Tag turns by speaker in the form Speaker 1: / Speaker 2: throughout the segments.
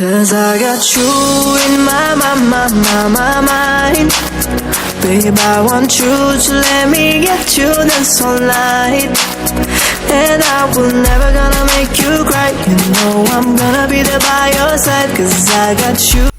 Speaker 1: Cause I got you in my mind. Babe, I want you to let me get you this whole night. And I will never gonna make you cry. You know I'm gonna be there by your side. Cause I got you.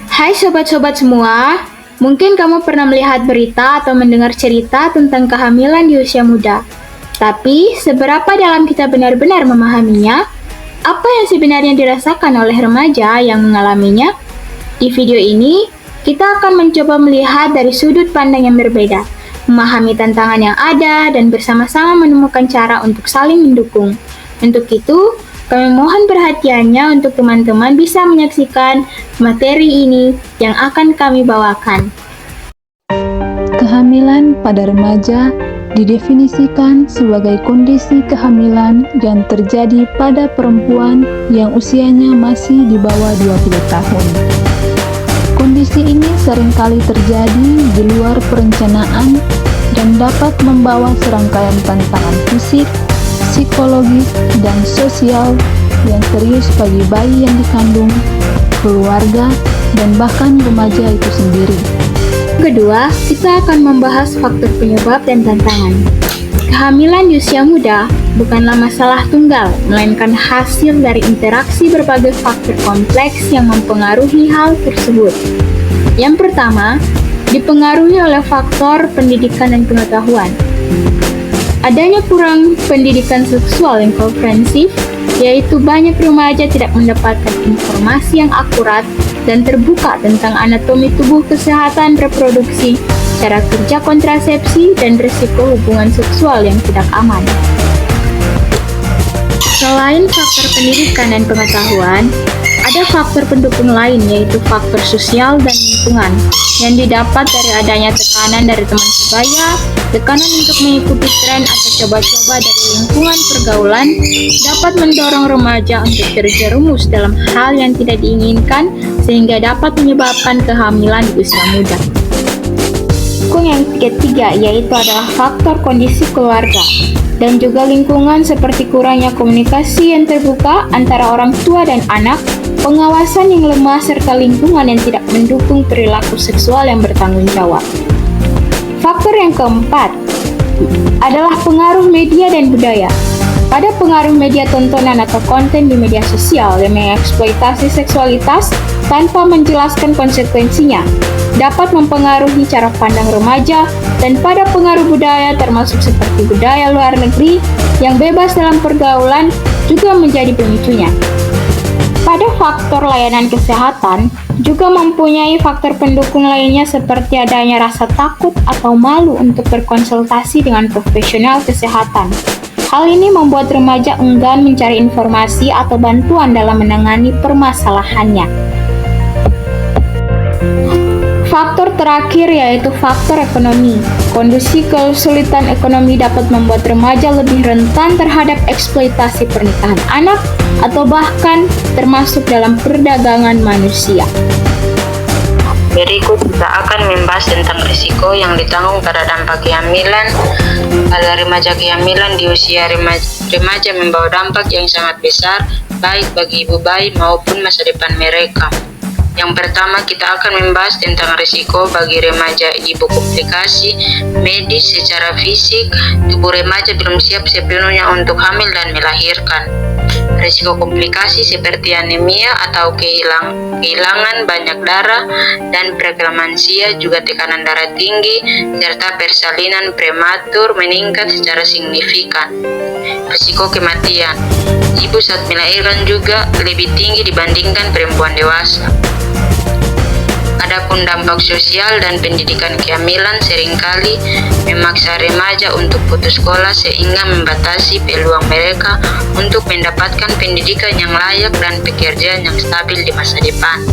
Speaker 2: Hai sobat-sobat semua, mungkin kamu pernah melihat berita atau mendengar cerita tentang kehamilan di usia muda. Tapi, seberapa dalam kita benar-benar memahaminya? Apa yang sebenarnya dirasakan oleh remaja yang mengalaminya? Di video ini, kita akan mencoba melihat dari sudut pandang yang berbeda, memahami tantangan yang ada, dan bersama-sama menemukan cara untuk saling mendukung. Untuk itu, kami mohon perhatiannya untuk teman-teman bisa menyaksikan materi ini yang akan kami bawakan.
Speaker 3: Kehamilan pada remaja didefinisikan sebagai kondisi kehamilan yang terjadi pada perempuan yang usianya masih di bawah 20 tahun. Kondisi ini seringkali terjadi di luar perencanaan dan dapat membawa serangkaian tantangan fisik, psikologis, dan sosial yang serius bagi bayi yang dikandung, keluarga, dan bahkan remaja itu sendiri.
Speaker 2: Kedua, kita akan membahas faktor penyebab dan tantangan. Kehamilan di usia muda bukanlah masalah tunggal, melainkan hasil dari interaksi berbagai faktor kompleks yang mempengaruhi hal tersebut. Yang pertama, dipengaruhi oleh faktor pendidikan dan pengetahuan. Adanya kurang pendidikan seksual yang komprehensif, yaitu banyak remaja tidak mendapatkan informasi yang akurat dan terbuka tentang anatomi tubuh, kesehatan reproduksi, cara kerja kontrasepsi, dan risiko hubungan seksual yang tidak aman. Selain faktor pendidikan dan pengetahuan, ada faktor pendukung lain, yaitu faktor sosial dan lingkungan, yang didapat dari adanya tekanan dari teman sebaya, tekanan untuk mengikuti tren atau coba-coba dari lingkungan pergaulan, dapat mendorong remaja untuk terjerumus dalam hal yang tidak diinginkan, sehingga dapat menyebabkan kehamilan di usia muda. Yang ketiga yaitu adalah faktor kondisi keluarga dan juga lingkungan, seperti kurangnya komunikasi yang terbuka antara orang tua dan anak, pengawasan yang lemah, serta lingkungan yang tidak mendukung perilaku seksual yang bertanggung jawab. Faktor yang keempat adalah pengaruh media dan budaya. Pada pengaruh media tontonan atau konten di media sosial yang mengeksploitasi seksualitas tanpa menjelaskan konsekuensinya, dapat mempengaruhi cara pandang remaja, dan pada pengaruh budaya termasuk seperti budaya luar negeri yang bebas dalam pergaulan juga menjadi pemicunya. Pada faktor layanan kesehatan, juga mempunyai faktor pendukung lainnya seperti adanya rasa takut atau malu untuk berkonsultasi dengan profesional kesehatan. Hal ini membuat remaja enggan mencari informasi atau bantuan dalam menangani permasalahannya. Faktor terakhir yaitu faktor ekonomi. Kondisi kesulitan ekonomi dapat membuat remaja lebih rentan terhadap eksploitasi pernikahan anak atau bahkan termasuk dalam perdagangan manusia.
Speaker 4: Berikut kita akan membahas tentang risiko yang ditanggung pada dampak kehamilan. Pada remaja, kehamilan di usia remaja membawa dampak yang sangat besar, baik bagi ibu bayi maupun masa depan mereka. Yang pertama, kita akan membahas tentang risiko bagi remaja ibu. Komplikasi medis secara fisik, tubuh remaja belum siap sepenuhnya untuk hamil dan melahirkan. Risiko komplikasi seperti anemia atau kehilangan banyak darah dan preeklamsia, juga tekanan darah tinggi, serta persalinan prematur meningkat secara signifikan. Risiko kematian ibu saat melahirkan juga lebih tinggi dibandingkan perempuan dewasa. Adapun dampak sosial dan pendidikan kehamilan seringkali memaksa remaja untuk putus sekolah sehingga membatasi peluang mereka untuk mendapatkan pendidikan yang layak dan pekerjaan yang stabil di masa depan.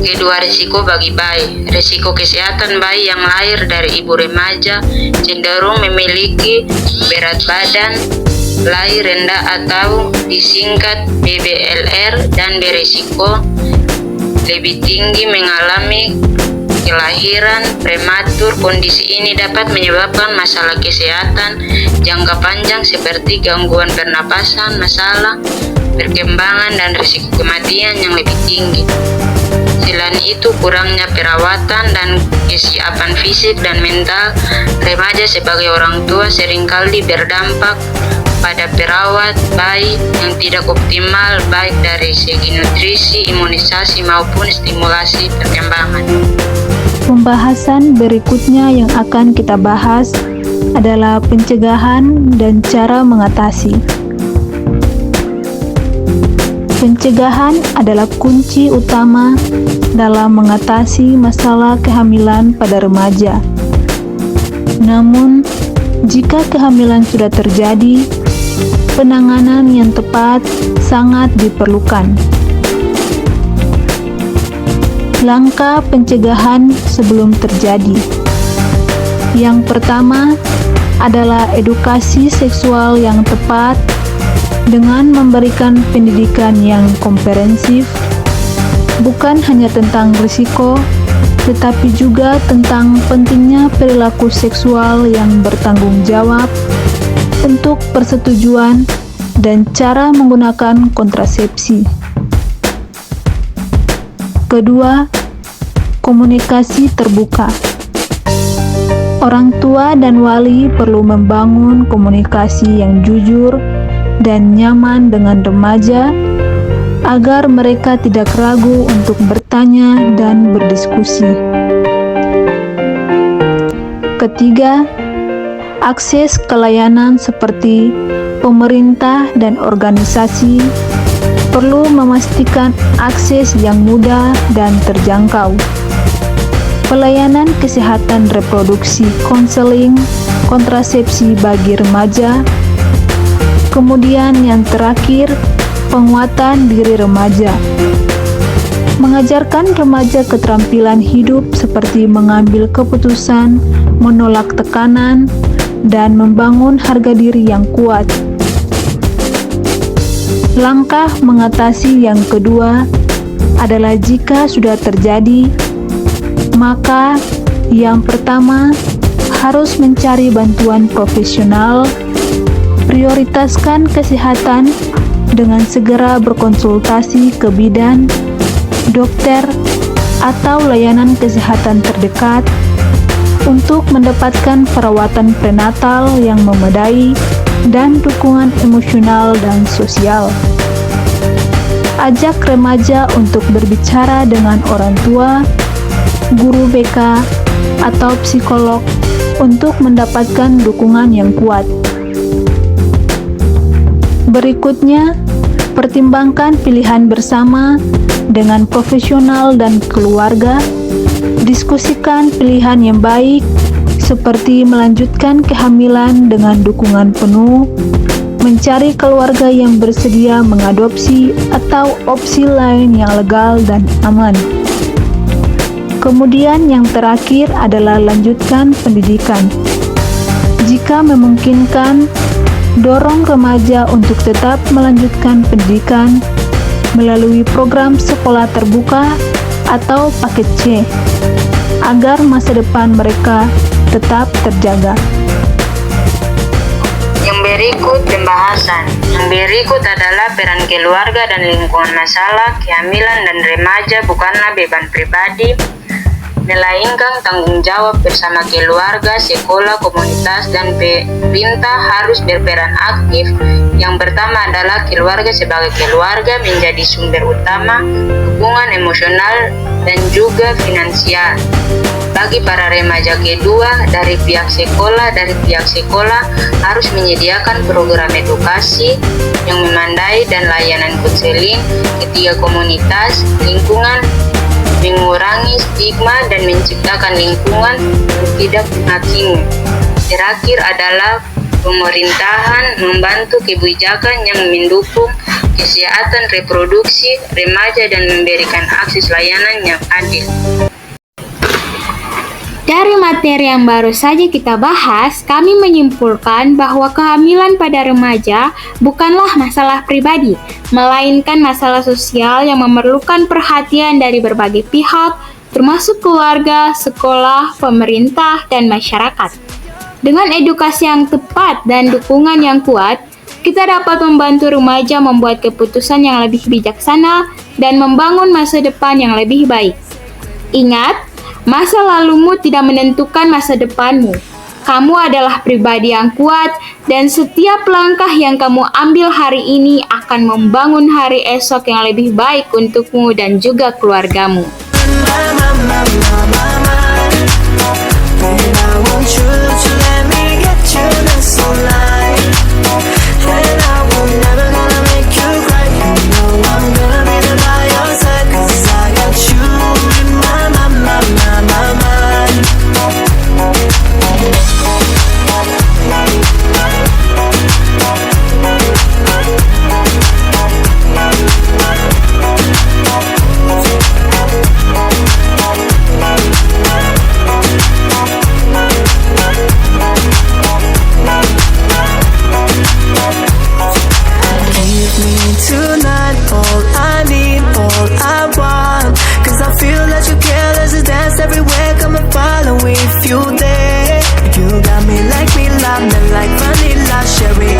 Speaker 4: Kedua, risiko bagi bayi. Risiko kesehatan bayi yang lahir dari ibu remaja cenderung memiliki berat badan lahir rendah atau disingkat BBLR dan berisiko lebih tinggi mengalami kelahiran prematur. Kondisi ini dapat menyebabkan masalah kesehatan jangka panjang seperti gangguan pernapasan, masalah perkembangan dan risiko kematian yang lebih tinggi. Selain itu, kurangnya perawatan dan kesiapan fisik dan mental remaja sebagai orang tua seringkali berdampak pada perawat bayi yang tidak optimal baik dari segi nutrisi, imunisasi maupun stimulasi perkembangan.
Speaker 3: Pembahasan berikutnya yang akan kita bahas adalah pencegahan dan cara mengatasi. Pencegahan adalah kunci utama dalam mengatasi masalah kehamilan pada remaja. Namun, jika kehamilan sudah terjadi, penanganan yang tepat sangat diperlukan. Langkah pencegahan sebelum terjadi. Yang pertama adalah edukasi seksual yang tepat dengan memberikan pendidikan yang komprehensif, bukan hanya tentang risiko, tetapi juga tentang pentingnya perilaku seksual yang bertanggung jawab untuk persetujuan dan cara menggunakan kontrasepsi. Kedua, komunikasi terbuka. Orang tua dan wali perlu membangun komunikasi yang jujur dan nyaman dengan remaja agar mereka tidak ragu untuk bertanya dan berdiskusi. Ketiga, akses ke layanan seperti pemerintah dan organisasi perlu memastikan akses yang mudah dan terjangkau. Pelayanan kesehatan reproduksi, konseling, kontrasepsi bagi remaja. Kemudian yang terakhir, penguatan diri remaja. Mengajarkan remaja keterampilan hidup seperti mengambil keputusan, menolak tekanan, dan membangun harga diri yang kuat. Langkah mengatasi yang kedua adalah jika sudah terjadi, maka yang pertama harus mencari bantuan profesional. Prioritaskan kesehatan dengan segera berkonsultasi ke bidan, dokter, atau layanan kesehatan terdekat untuk mendapatkan perawatan prenatal yang memadai dan dukungan emosional dan sosial. Ajak remaja untuk berbicara dengan orang tua, guru BK, atau psikolog untuk mendapatkan dukungan yang kuat. Berikutnya, pertimbangkan pilihan bersama dengan profesional dan keluarga. Diskusikan pilihan yang baik, seperti melanjutkan kehamilan dengan dukungan penuh, mencari keluarga yang bersedia mengadopsi, atau opsi lain yang legal dan aman. Kemudian yang terakhir adalah lanjutkan pendidikan. Jika memungkinkan, dorong remaja untuk tetap melanjutkan pendidikan melalui program sekolah terbuka atau paket C, agar masa depan mereka tetap terjaga.
Speaker 4: Yang berikut pembahasan. Yang berikut adalah peran keluarga dan lingkungan. Masalah kehamilan dan remaja bukanlah beban pribadi, melainkan tanggung jawab bersama keluarga, sekolah, komunitas, dan pemerintah harus berperan aktif. Yang pertama adalah keluarga. Sebagai keluarga menjadi sumber utama dukungan emosional dan juga finansial bagi para remaja. Kedua, dari pihak sekolah harus menyediakan program edukasi yang memadai dan layanan konseling. Ketiga, komunitas, lingkungan mengurangi stigma dan menciptakan lingkungan yang tidak menghakimi. Terakhir adalah pemerintahan membantu kebijakan yang mendukung kesehatan reproduksi remaja dan memberikan akses layanan yang adil.
Speaker 2: Dari materi yang baru saja kita bahas, kami menyimpulkan bahwa kehamilan pada remaja bukanlah masalah pribadi, melainkan masalah sosial yang memerlukan perhatian dari berbagai pihak, termasuk keluarga, sekolah, pemerintah, dan masyarakat. Dengan edukasi yang tepat dan dukungan yang kuat, kita dapat membantu remaja membuat keputusan yang lebih bijaksana dan membangun masa depan yang lebih baik. Ingat, masa lalumu tidak menentukan masa depanmu. Kamu adalah pribadi yang kuat, dan setiap langkah yang kamu ambil hari ini akan membangun hari esok yang lebih baik untukmu dan juga keluargamu.
Speaker 1: Tonight, all I need, all I want, 'cause I feel that you care, there's a dance everywhere, come and follow if you there. You got me like me, love me like vanilla, cherry